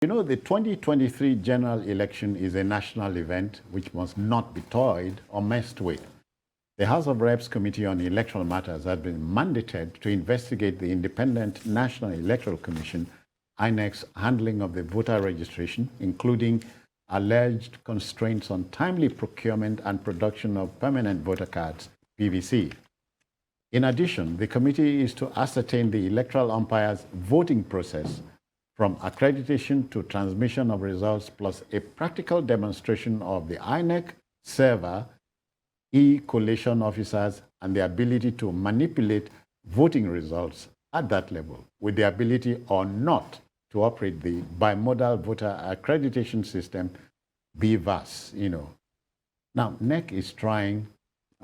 You know, the 2023 general election is a national event which must not be toyed or messed with. The House of Reps Committee on Electoral Matters has been mandated to investigate the Independent National Electoral Commission, INEC's handling of the voter registration, including alleged constraints on timely procurement and production of permanent voter cards, PVC. In addition, the committee is to ascertain the electoral umpire's voting process from accreditation to transmission of results, plus a practical demonstration of the INEC server, e-collation officers, and the ability to manipulate voting results at that level, with the ability or not to operate the bimodal voter accreditation system, BVAS, you know. Now, NEC is trying,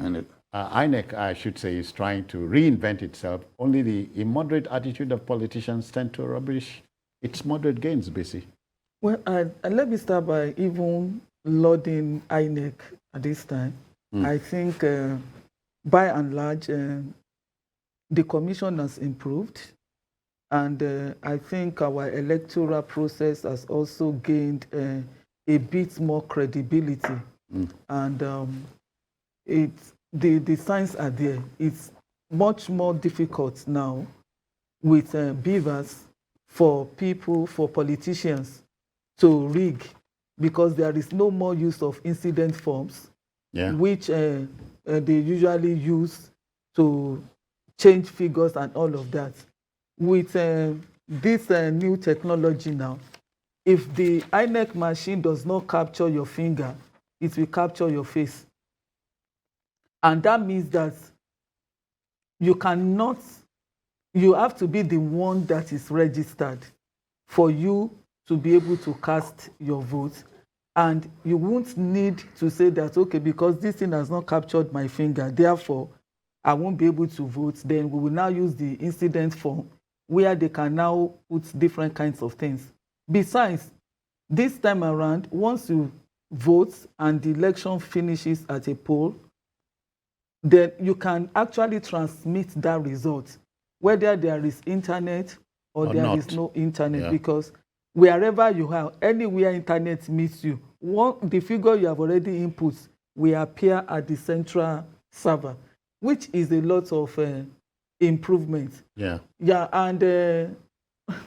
INEC, I should say, is trying to reinvent itself. Only the immoderate attitude of politicians tend to rubbish its moderate gains, basically. Well, let me start by even lauding INEC at this time. I think, by and large, the commission has improved, and I think our electoral process has also gained a bit more credibility. And the signs are there. It's much more difficult now with beavers for people, for politicians to rig, because there is no more use of incident forms, which they usually use to change figures and all of that. With this new technology now, if the INEC machine does not capture your finger, it will capture your face. And that means that you have to be the one that is registered for you to be able to cast your vote. And you won't need to say that, okay, because this thing has not captured my finger, therefore I won't be able to vote. Then we will now use the incident form where they can now put different kinds of things. Besides, this time around, once you vote and the election finishes at a poll, then you can actually transmit that result, whether there is internet or there is no internet, because wherever you are, anywhere internet meets you, the figure you have already input will appear at the central server, which is a lot of improvement. And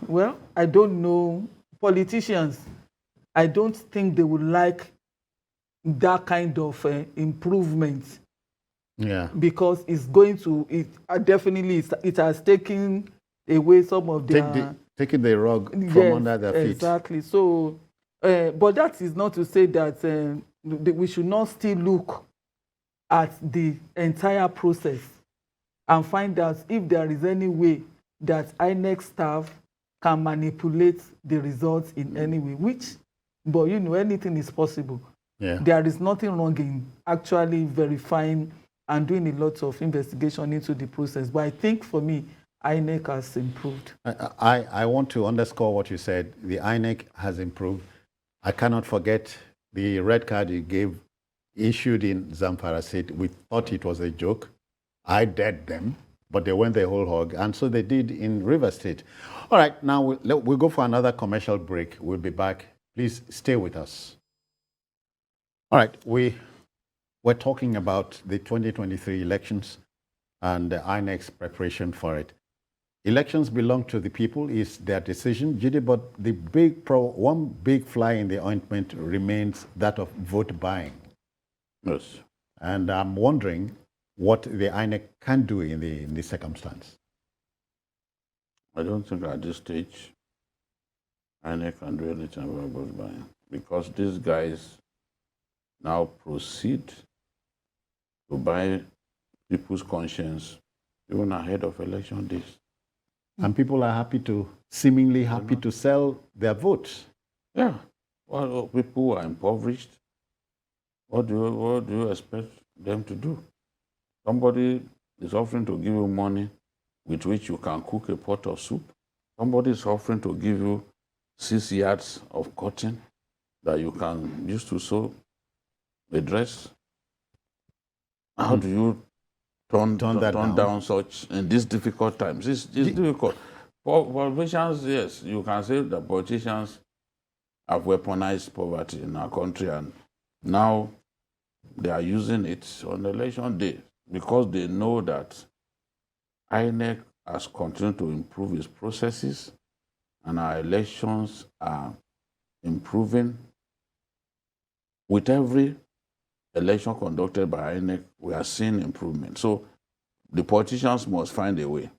well, I don't know, politicians, I don't think they would like that kind of improvement. Because it's going to, definitely, it has taken away some of their... Taking the rug from under their feet. Exactly. So, but that is not to say that we should not still look at the entire process and find out if there is any way that INEC staff can manipulate the results in any way, but you know, anything is possible. There is nothing wrong in actually verifying and doing a lot of investigation into the process. But I think for me, INEC has improved. I want to underscore what you said. The INEC has improved. I cannot forget the red card you issued in Zamfara State. We thought it was a joke. I dared them, but they went the whole hog. And so they did in River State. All right, now we'll go for another commercial break. We'll be back. Please stay with us. All right, we're talking about the 2023 elections and the INEC's preparation for it. Elections belong to the people, is their decision, Jide, but the one big fly in the ointment remains that of vote buying. Yes. And I'm wondering what the INEC can do in this circumstance. I don't think at this stage INEC can do anything about vote buying, because these guys now proceed to buy people's conscience even ahead of election days. And people are seemingly happy to sell their votes. Yeah. Well, people are impoverished. What do you expect them to do? Somebody is offering to give you money with which you can cook a pot of soup. Somebody is offering to give you 6 yards of cotton that you can use to sew a dress. How do you turn down such in these difficult times? It's difficult. For politicians, yes, you can say that politicians have weaponized poverty in our country, and now they are using it on election day because they know that INEC has continued to improve its processes and our elections are improving. With every election conducted by INEC, we are seeing improvement. So the politicians must find a way.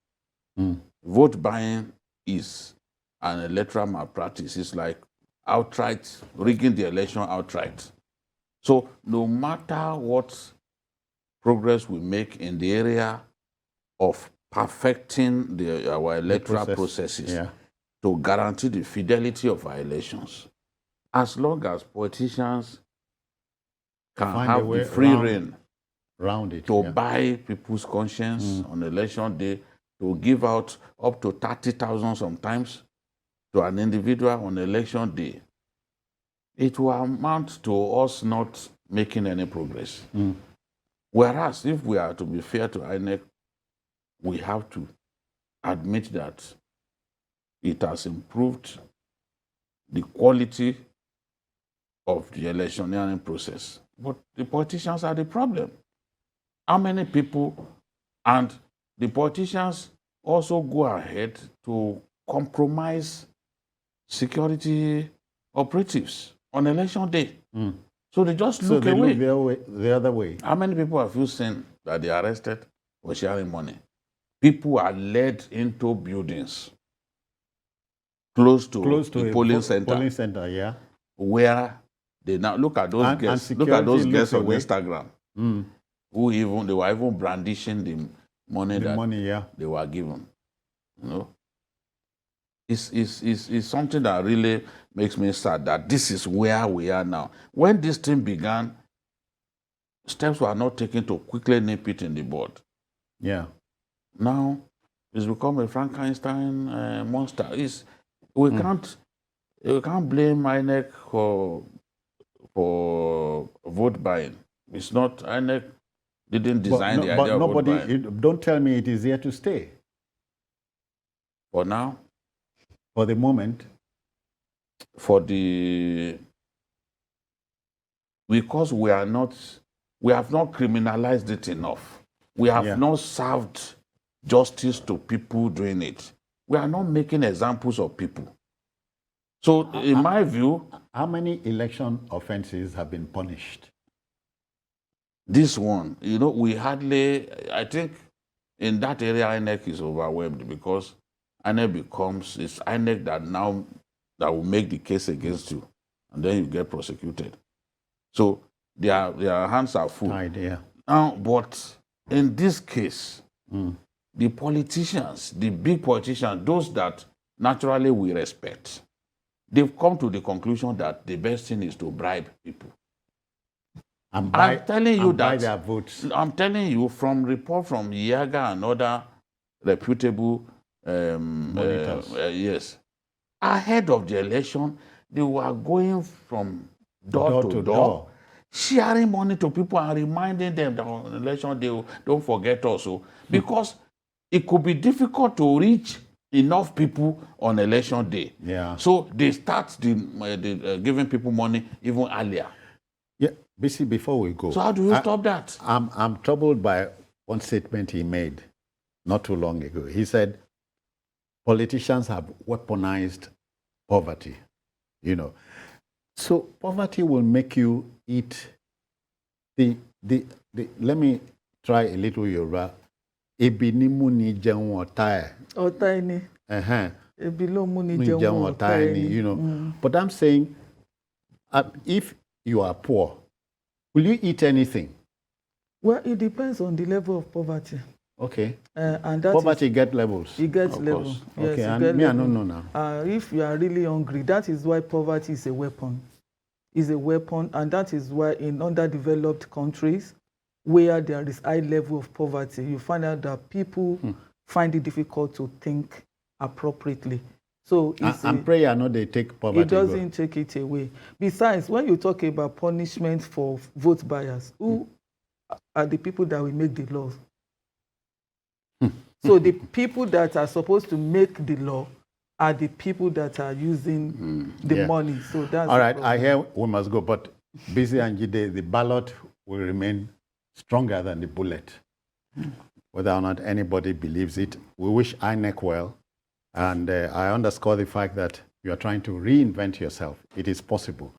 Vote buying is an electoral malpractice. It's like outright, rigging the election outright. So no matter what progress we make in the area of perfecting our electoral processes to guarantee the fidelity of our elections, as long as politicians can have the free rein to buy people's conscience on election day, to give out up to 30,000 sometimes to an individual on election day, it will amount to us not making any progress. Whereas if we are to be fair to INEC, we have to admit that it has improved the quality of the electioneering process. But the politicians are the problem. How many people, and the politicians also go ahead to compromise security operatives on election day. So they just look away. Look the other way. How many people have you seen that they arrested for sharing money? People are led into buildings close to a polling center, where they now look at those guests. Look at those guests on Instagram, who they were even brandishing the money they were given. You know, it's something that really makes me sad that this is where we are now. When this thing began, steps were not taken to quickly nip it in the bud. Yeah. Now it's become a Frankenstein monster. We can't blame INEC for vote buying. It's not INEC didn't design the idea of vote buying. Don't tell me it is here to stay. For now? For the moment? Because we have not criminalized it enough. We have not served justice to people doing it. We are not making examples of people. So in my view... How many election offenses have been punished? This one, we hardly... I think in that area, INEC is overwhelmed because it's INEC that will make the case against you, and then you get prosecuted. So their hands are full. But in this case, the politicians, the big politicians, those that naturally we respect, they've come to the conclusion that the best thing is to bribe people. I'm telling you that their votes. I'm telling you from report from Yaga and other reputable monitors. Ahead of the election, they were going from door to door, sharing money to people and reminding them that on election day, don't forget also. Because it could be difficult to reach enough people on election day. So they start giving people money even earlier. Yeah, BC, before we go. So how do you stop that? I'm troubled by one statement he made not too long ago. He said, politicians have weaponized poverty, So poverty will make you eat let me try a little Yoruba. Ebi ni mu ni jẹun ọ̀tá ẹ̀. Ọ̀tá ẹni. Ebi ló mú ni jẹun ọ̀tá ẹni. But I'm saying, if you are poor, will you eat anything? Well, it depends on the level of poverty. Okay. And that poverty gets levels. It gets levels. Yes, okay, and me, I don't know now. If you are really hungry, that is why poverty is a weapon. It's a weapon, and that is why in underdeveloped countries, where there is high level of poverty, you find out that people find it difficult to think appropriately. So and prayer, no, they take poverty. It doesn't take it away. Besides, when you talk about punishment for vote buyers, who are the people that will make the laws? So the people that are supposed to make the law are the people that are using the Yeah. money. So that's All the right, problem. I hear we must go, but Busy and Jide, the ballot will remain stronger than the bullet. Whether or not anybody believes it, we wish INEC well, and I underscore the fact that you are trying to reinvent yourself. It is possible.